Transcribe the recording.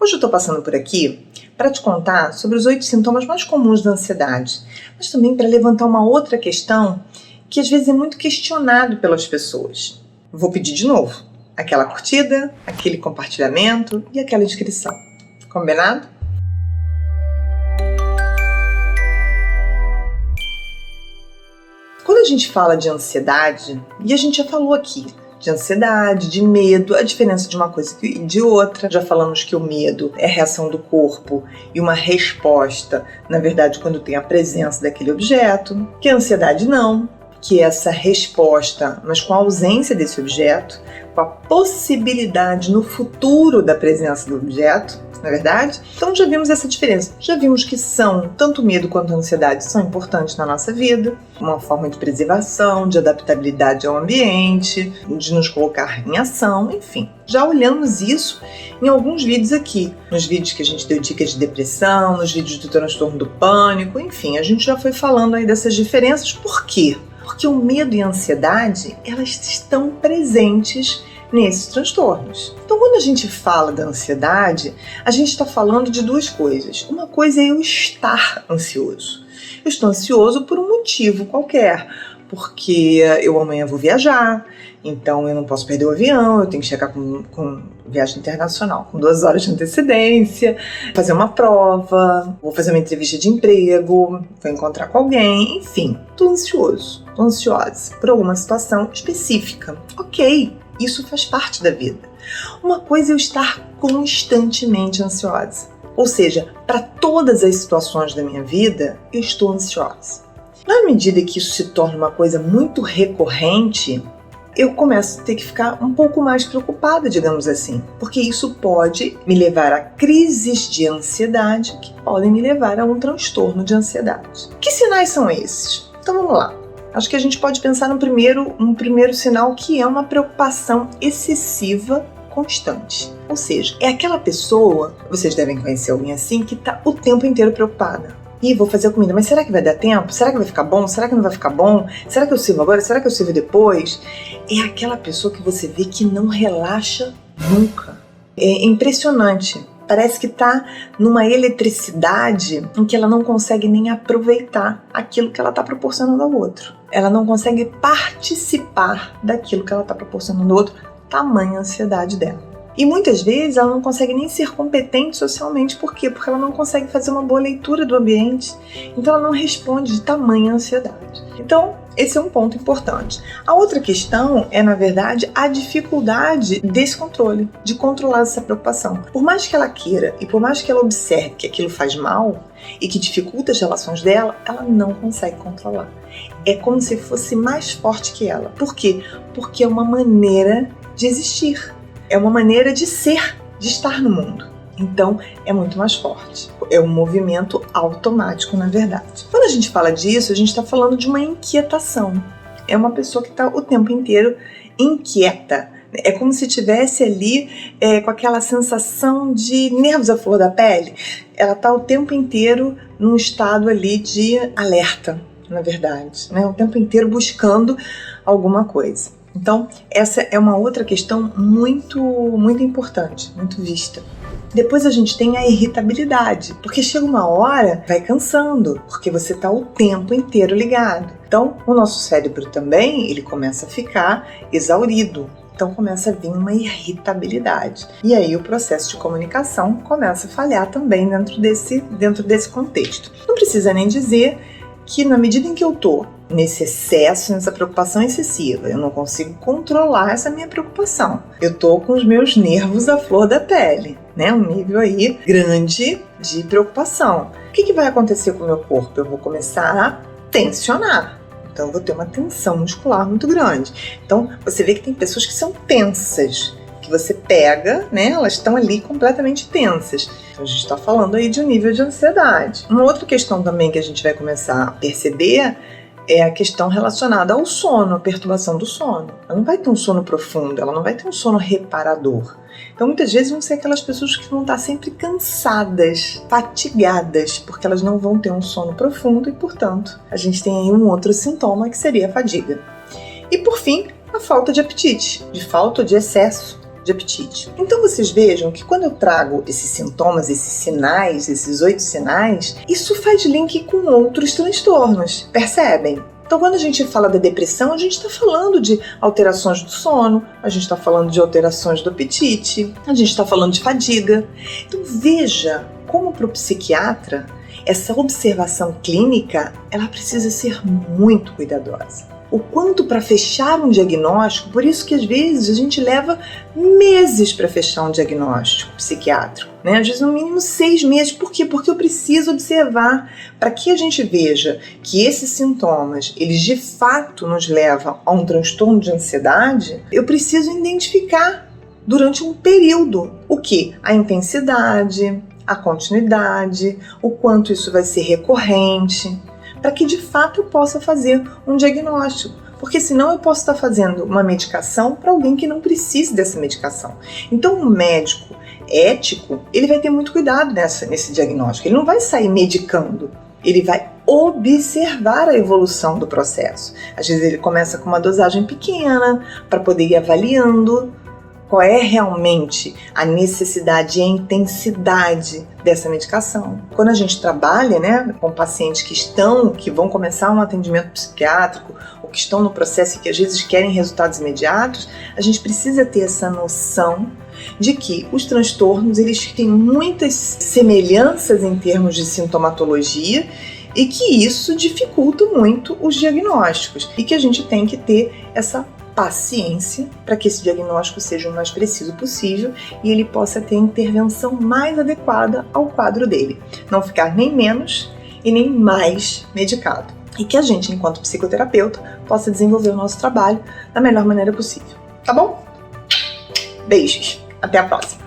Hoje eu estou passando por aqui para te contar sobre os 8 sintomas mais comuns da ansiedade, mas também para levantar uma outra questão que às vezes é muito questionado pelas pessoas. Vou pedir de novo aquela curtida, aquele compartilhamento e aquela inscrição. Combinado? Quando a gente fala de ansiedade, e a gente já falou aqui, de ansiedade, de medo, a diferença de uma coisa e de outra. Já falamos que o medo é a reação do corpo e uma resposta, na verdade, quando tem a presença daquele objeto, que a ansiedade não, que é essa resposta, mas com a ausência desse objeto, com a possibilidade no futuro da presença do objeto, não é verdade? Então já vimos essa diferença, já vimos que tanto o medo quanto a ansiedade são importantes na nossa vida, uma forma de preservação, de adaptabilidade ao ambiente, de nos colocar em ação, enfim. Já olhamos isso em alguns vídeos aqui, nos vídeos que a gente deu dicas de depressão, nos vídeos do transtorno do pânico, enfim, a gente já foi falando aí dessas diferenças. Por quê? Porque o medo e a ansiedade, elas estão presentes nesses transtornos. Então, quando a gente fala da ansiedade, a gente está falando de duas coisas. Uma coisa é eu estar ansioso. Eu estou ansioso por um motivo qualquer, porque eu amanhã vou viajar, então eu não posso perder o avião, eu tenho que chegar com viagem internacional com 2 horas de antecedência, fazer uma prova, vou fazer uma entrevista de emprego, vou encontrar com alguém, enfim, estou ansioso, estou ansiosa por alguma situação específica. Ok, isso faz parte da vida. Uma coisa é eu estar constantemente ansiosa, ou seja, para todas as situações da minha vida, eu estou ansiosa. Na medida que isso se torna uma coisa muito recorrente, eu começo a ter que ficar um pouco mais preocupada, digamos assim, porque isso pode me levar a crises de ansiedade que podem me levar a um transtorno de ansiedade. Que sinais são esses? Então vamos lá. Acho que a gente pode pensar no primeiro sinal, que é uma preocupação excessiva constante. Ou seja, é aquela pessoa, vocês devem conhecer alguém assim, que está o tempo inteiro preocupada. Ih, vou fazer a comida, mas será que vai dar tempo? Será que vai ficar bom? Será que não vai ficar bom? Será que eu sirvo agora? Será que eu sirvo depois? É aquela pessoa que você vê que não relaxa nunca. É impressionante. Parece que está numa eletricidade em que ela não consegue nem aproveitar aquilo que ela está proporcionando ao outro. Ela não consegue participar daquilo que ela está proporcionando ao outro, tamanha a ansiedade dela. E muitas vezes ela não consegue nem ser competente socialmente. Por quê? Porque ela não consegue fazer uma boa leitura do ambiente. Então ela não responde de tamanha ansiedade. Então, esse é um ponto importante. A outra questão é, na verdade, a dificuldade desse controle, de controlar essa preocupação. Por mais que ela queira e por mais que ela observe que aquilo faz mal e que dificulta as relações dela, ela não consegue controlar. É como se fosse mais forte que ela. Por quê? Porque é uma maneira de existir. É uma maneira de ser, de estar no mundo. Então, é muito mais forte. É um movimento automático, na verdade. Quando a gente fala disso, a gente está falando de uma inquietação. É uma pessoa que está o tempo inteiro inquieta. É como se estivesse ali com aquela sensação de nervos à flor da pele. Ela está o tempo inteiro num estado ali de alerta, na verdade, né? O tempo inteiro buscando alguma coisa. Então, essa é uma outra questão muito importante, muito vista. Depois a gente tem a irritabilidade, porque chega uma hora, vai cansando, porque você está o tempo inteiro ligado. Então, o nosso cérebro também, ele começa a ficar exaurido. Então começa a vir uma irritabilidade. E aí o processo de comunicação começa a falhar também dentro desse contexto. Não precisa nem dizer que na medida em que eu estou nesse excesso, nessa preocupação excessiva, eu não consigo controlar essa minha preocupação. Eu estou com os meus nervos à flor da pele, né? Um nível aí grande de preocupação. O que vai acontecer com o meu corpo? Eu vou começar a tensionar. Então eu vou ter uma tensão muscular muito grande. Então você vê que tem pessoas que são tensas, que você pega, né? Elas estão ali completamente tensas. Então a gente está falando aí de um nível de ansiedade. Uma outra questão também que a gente vai começar a perceber é a questão relacionada ao sono, a perturbação do sono. Ela não vai ter um sono profundo, ela não vai ter um sono reparador. Então muitas vezes vão ser aquelas pessoas que vão estar sempre cansadas, fatigadas, porque elas não vão ter um sono profundo e, portanto, a gente tem aí um outro sintoma que seria a fadiga. E por fim, a falta de apetite, de falta de excesso de apetite. Então vocês vejam que quando eu trago esses sintomas, esses sinais, esses 8 sinais, isso faz link com outros transtornos, percebem? Então, quando a gente fala da depressão, a gente está falando de alterações do sono, a gente está falando de alterações do apetite, a gente está falando de fadiga. Então, veja como para o psiquiatra, essa observação clínica, ela precisa ser muito cuidadosa. O quanto para fechar um diagnóstico, por isso que às vezes a gente leva meses para fechar um diagnóstico psiquiátrico, né? Às vezes no mínimo 6 meses. Por quê? Porque eu preciso observar para que a gente veja que esses sintomas, eles de fato nos levam a um transtorno de ansiedade. Eu preciso identificar durante um período o que? A intensidade, a continuidade, o quanto isso vai ser recorrente, para que de fato eu possa fazer um diagnóstico. Porque senão eu posso estar fazendo uma medicação para alguém que não precise dessa medicação. Então o médico ético, ele vai ter muito cuidado nesse diagnóstico. Ele não vai sair medicando, ele vai observar a evolução do processo. Às vezes ele começa com uma dosagem pequena para poder ir avaliando qual é realmente a necessidade e a intensidade dessa medicação. Quando a gente trabalha, né, com pacientes que vão começar um atendimento psiquiátrico ou que estão no processo e que às vezes querem resultados imediatos, a gente precisa ter essa noção de que os transtornos, eles têm muitas semelhanças em termos de sintomatologia e que isso dificulta muito os diagnósticos e que a gente tem que ter essa paciência para que esse diagnóstico seja o mais preciso possível e ele possa ter a intervenção mais adequada ao quadro dele. Não ficar nem menos e nem mais medicado. E que a gente, enquanto psicoterapeuta, possa desenvolver o nosso trabalho da melhor maneira possível. Tá bom? Beijos. Até a próxima.